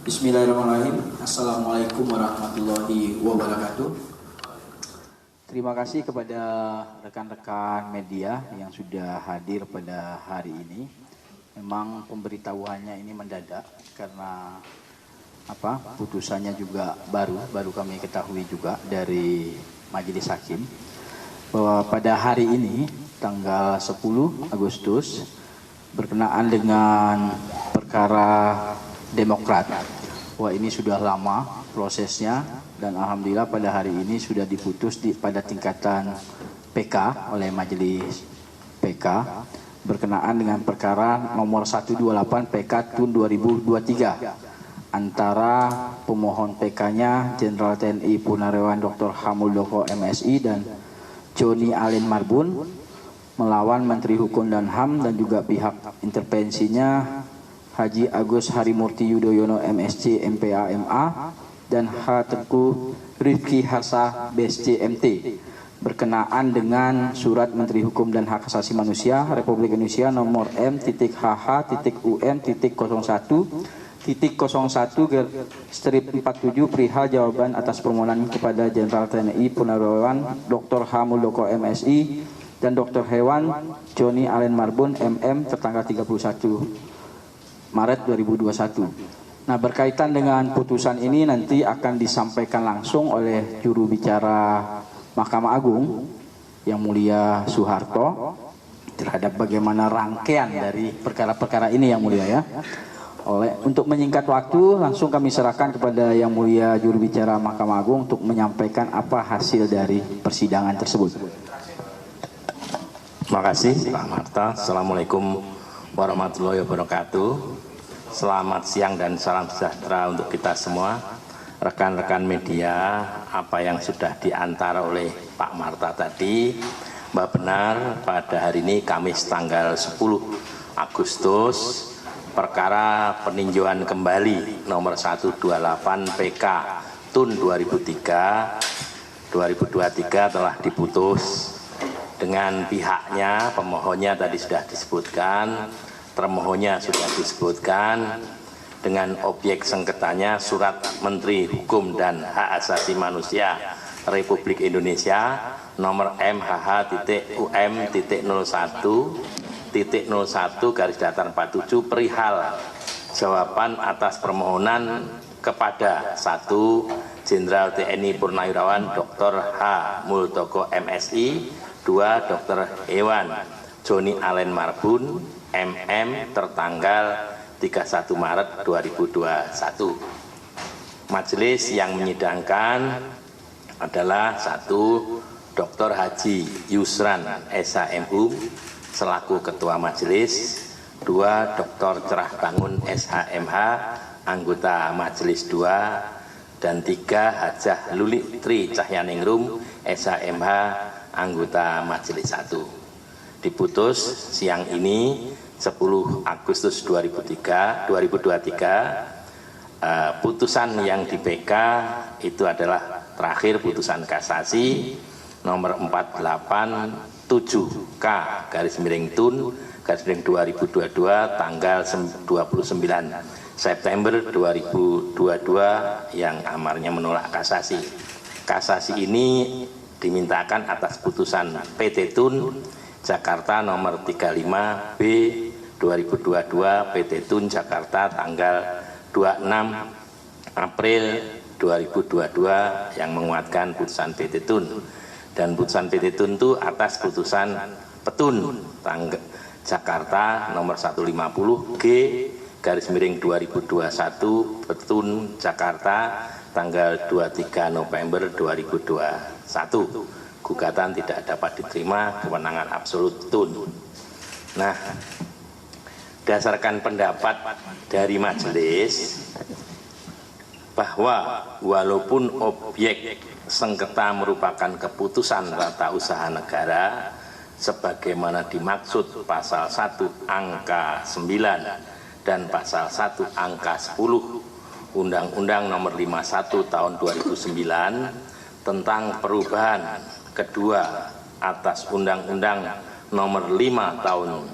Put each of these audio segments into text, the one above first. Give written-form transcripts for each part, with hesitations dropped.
Bismillahirrahmanirrahim. Assalamualaikum warahmatullahi wabarakatuh. Terima kasih kepada rekan-rekan media yang sudah hadir pada hari ini. Memang pemberitahuannya ini mendadak karena putusannya juga baru kami ketahui juga dari Majelis Hakim bahwa pada hari ini tanggal 10 Agustus berkenaan dengan perkara Demokrat. Wah, ini sudah lama prosesnya dan alhamdulillah pada hari ini sudah diputus pada tingkatan PK oleh Majelis PK berkenaan dengan perkara nomor 128 PK Tun 2023 antara pemohon PK-nya Jenderal TNI Purnawirawan Dr. H. Muldoko MSI dan Joni Allen Marbun melawan Menteri Hukum dan HAM dan juga pihak intervensinya Haji Agus Harimurti Yudhoyono MSc MPA MA dan H. Tengku Rifki Harsa BSc MT berkenaan dengan Surat Menteri Hukum dan Hak Asasi Manusia Republik Indonesia nomor M.HH.UN.01/47 perihal jawaban atas permohonan kepada Jenderal TNI Purnawirawan Dr. H. Muldoko MSI dan Dr. Hewan Joni Allen Marbun MM tertanggal 31 Maret 2021. Nah, berkaitan dengan putusan ini nanti akan disampaikan langsung oleh juru bicara Mahkamah Agung yang mulia Soeharto terhadap bagaimana rangkaian dari perkara-perkara ini yang mulia ya. Untuk menyingkat waktu langsung kami serahkan kepada yang mulia juru bicara Mahkamah Agung untuk menyampaikan apa hasil dari persidangan tersebut. Terima kasih Pak Marta. Assalamualaikum warahmatullahi wabarakatuh. Selamat siang dan salam sejahtera untuk kita semua. Rekan-rekan media, apa yang sudah diantara oleh Pak Marta tadi, Mbak benar pada hari ini Kamis tanggal 10 Agustus perkara peninjauan kembali nomor 128 PK Tun 2023 telah diputus dengan pihaknya. Pemohonnya tadi sudah disebutkan, termohonnya sudah disebutkan, dengan objek sengketanya Surat Menteri Hukum dan Hak Asasi Manusia Republik Indonesia nomor MHH.01.01/47 perihal jawaban atas permohonan kepada 1. Jenderal TNI Purnawirawan Dr. H. Muldoko MSI, 2. Dr. Hewan Joni Allen Marbun MM tertanggal 31 Maret 2021. Majelis yang menyidangkan adalah 1. Dr. Haji Yusran SHMHUM selaku Ketua Majelis, 2. Dr. Cerah Bangun SHMH anggota Majelis 2, dan 3. Hajah Lulik Tri Cahyaningrum SHMH anggota Majelis 1. Diputus siang ini 10 Agustus 2023. Putusan yang di PK itu adalah terakhir putusan kasasi nomor 487K/Tun/2022 tanggal 29 September 2022 yang amarnya menolak kasasi. Kasasi ini dimintakan atas putusan PT Tun Jakarta nomor 35B 2022 PT Tun Jakarta tanggal 26 April 2022 yang menguatkan putusan PT Tun, dan putusan PT Tun itu atas putusan Petun Jakarta nomor 150G/2021 Petun Jakarta tanggal 23 November 2021. Gugatan tidak dapat diterima, kewenangan absolut Tun. Nah, berdasarkan pendapat dari majelis bahwa walaupun objek sengketa merupakan keputusan tata usaha negara sebagaimana dimaksud pasal 1 angka 9 dan pasal 1 angka 10 Undang-Undang nomor 51 tahun 2009 tentang perubahan kedua atas Undang-Undang nomor 5 tahun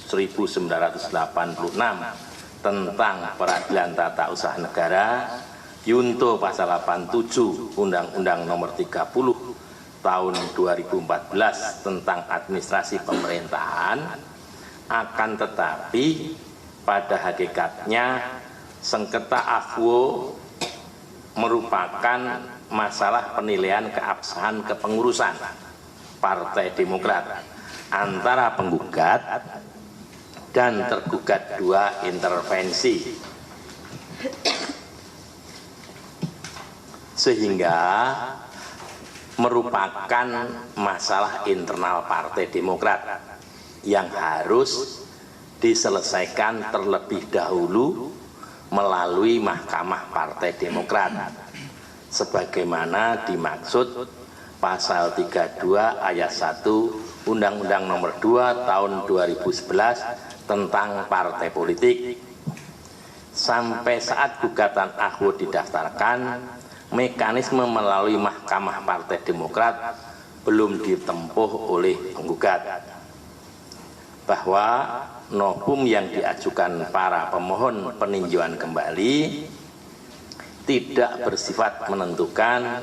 1986 tentang peradilan tata usaha negara, Yunto pasal 87 Undang-Undang Nomor 30 tahun 2014 tentang administrasi pemerintahan. Akan tetapi pada hakikatnya sengketa AFWO merupakan masalah penilaian keabsahan kepengurusan Partai Demokrat antara penggugat dan tergugat dua intervensi, sehingga merupakan masalah internal Partai Demokrat yang harus diselesaikan terlebih dahulu melalui Mahkamah Partai Demokrat sebagaimana dimaksud pasal 32 ayat 1 Undang-Undang Nomor 2 tahun 2011 tentang partai politik. Sampai saat gugatan AFWO didaftarkan, mekanisme melalui Mahkamah Partai Demokrat belum ditempuh oleh penggugat, bahwa novum yang diajukan para pemohon peninjauan kembali tidak bersifat menentukan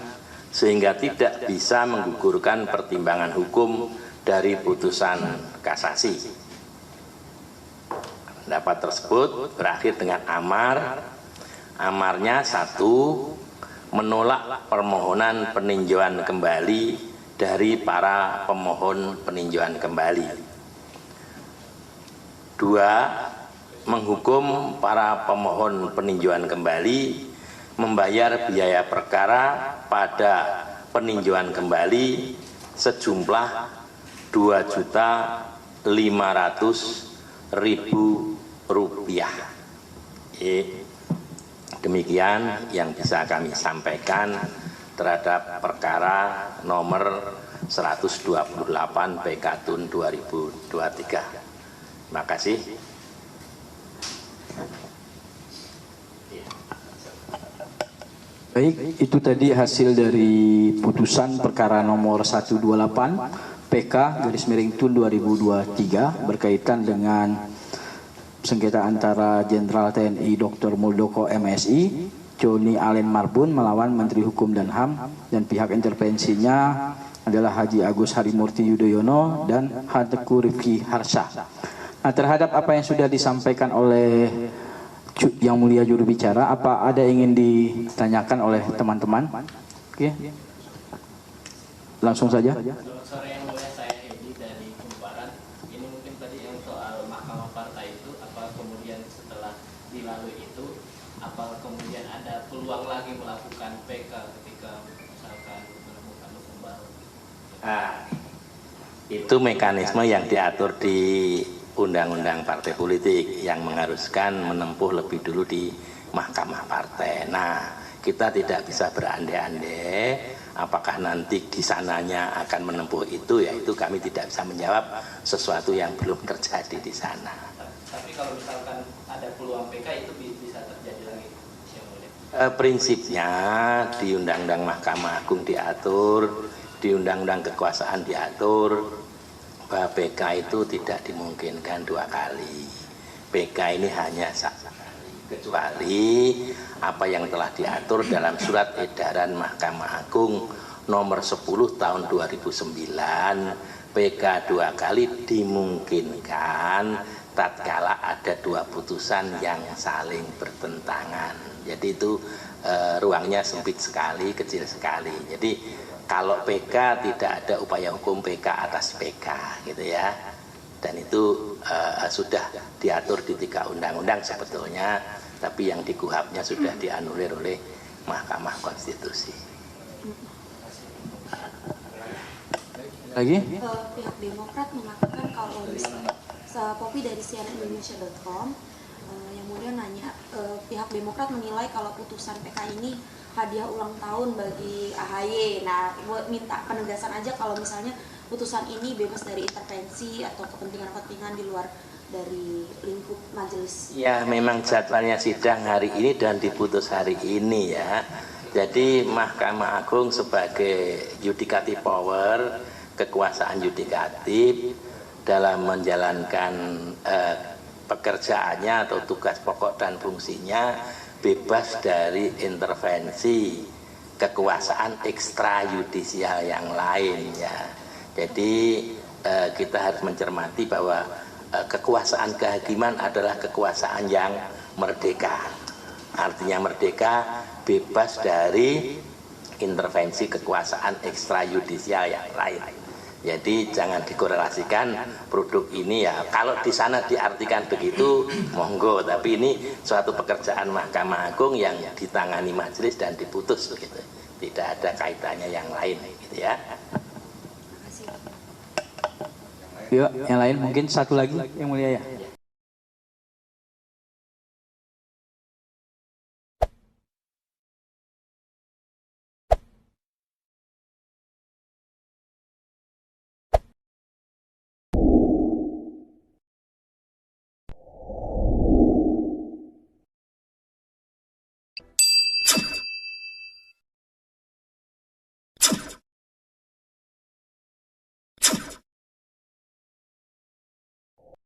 sehingga tidak bisa menggugurkan pertimbangan hukum dari putusan kasasi. Pendapat tersebut berakhir dengan amar. Amarnya 1, menolak permohonan peninjauan kembali dari para pemohon peninjauan kembali. 2, menghukum para pemohon peninjauan kembali membayar biaya perkara pada peninjauan kembali sejumlah Rp2.500.000. Demikian yang bisa kami sampaikan terhadap perkara nomor 128 PK/Tun 2023. Terima kasih. Baik, itu tadi hasil dari putusan perkara nomor 128 PK/Tun 2023 berkaitan dengan sengketa antara Jenderal TNI Dr. Muldoko MSI, Joni Allen Marbun melawan Menteri Hukum dan HAM, dan pihak intervensinya adalah Haji Agus Harimurti Yudhoyono dan Teku Rifki Harsha. Nah, terhadap apa yang sudah disampaikan oleh Yang Mulia Juru Bicara, apa ada yang ingin ditanyakan oleh teman-teman? Oke, langsung saja. Sore yang mulia, saya Edi dari Kumparan. Ini mungkin tadi yang soal Mahkamah Partai itu, apa kemudian setelah dilalui itu, apa kemudian ada peluang lagi melakukan PK ketika misalkan menemukan hukum baru? Itu mekanisme yang diatur di Undang-Undang Partai Politik yang mengharuskan menempuh lebih dulu di Mahkamah Partai. Nah, kita tidak bisa berandai-andai apakah nanti di sananya akan menempuh itu, ya itu kami tidak bisa menjawab sesuatu yang belum terjadi di sana. Tapi kalau misalkan ada peluang PK itu bisa terjadi lagi? Prinsipnya di Undang-Undang Mahkamah Agung diatur, di Undang-Undang Kekuasaan diatur bahwa PK itu tidak dimungkinkan 2 kali. PK ini hanya 1 kali, kecuali apa yang telah diatur dalam surat edaran Mahkamah Agung nomor 10 tahun 2009. PK 2 kali dimungkinkan tatkala ada 2 putusan yang saling bertentangan. Jadi itu ruangnya sempit sekali, kecil sekali. Jadi kalau PK tidak ada upaya hukum PK atas PK, gitu ya. Dan itu sudah diatur di 3 undang-undang sebetulnya, tapi yang di KUHAP-nya sudah dianulir oleh Mahkamah Konstitusi. Lagi? Pihak Demokrat mengatakan kalau Popi dari cnnindonesia.com yang mulia nanya, pihak Demokrat menilai kalau putusan PK ini hadiah ulang tahun bagi AHY. Nah, minta penegasan aja kalau misalnya putusan ini bebas dari intervensi atau kepentingan-kepentingan di luar dari lingkup majelis. Ya, memang jadwalnya sidang hari ini dan diputus hari ini ya. Jadi Mahkamah Agung sebagai yudikatif power, kekuasaan yudikatif dalam menjalankan pekerjaannya atau tugas pokok dan fungsinya bebas dari intervensi kekuasaan ekstrayudisial yang lain ya. Jadi kita harus mencermati bahwa kekuasaan kehakiman adalah kekuasaan yang merdeka. Artinya merdeka bebas dari intervensi kekuasaan ekstrayudisial yang lain. Jadi jangan dikorelasikan produk ini ya. Kalau di sana diartikan begitu, monggo. Tapi ini suatu pekerjaan Mahkamah Agung yang ditangani majelis dan diputus begitu. Tidak ada kaitannya yang lain, gitu ya. Yuk, yang lain mungkin satu lagi yang mulia ya.